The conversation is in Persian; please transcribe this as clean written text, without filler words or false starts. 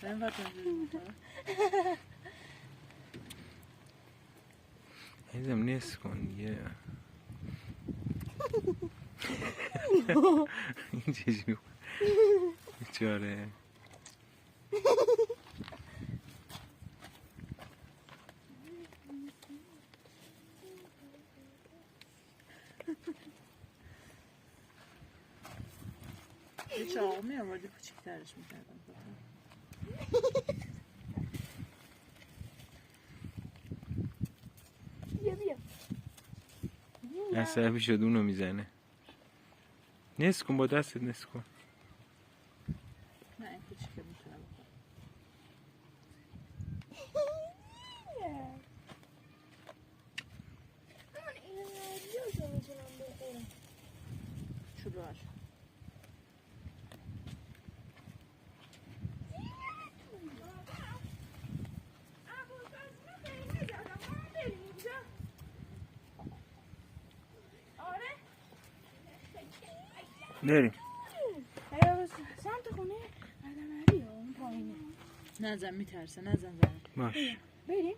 Ben vatandaşım. عزیزم نصف کن دیگه این چجوری بیچاره hiç ağlamıyor mu? Orada küçük tercih می‌کردم. بیا عصبی شد اونو میزنه نصف کن با دستت نصف کن نه این کوچیکه میتونم بکنم. من اینو نمی‌دونم میتونم بخورم. شلوغش. بریم سمت خونه آدم علی اون پایینه. نزن میترسه نزن زن. باش بریم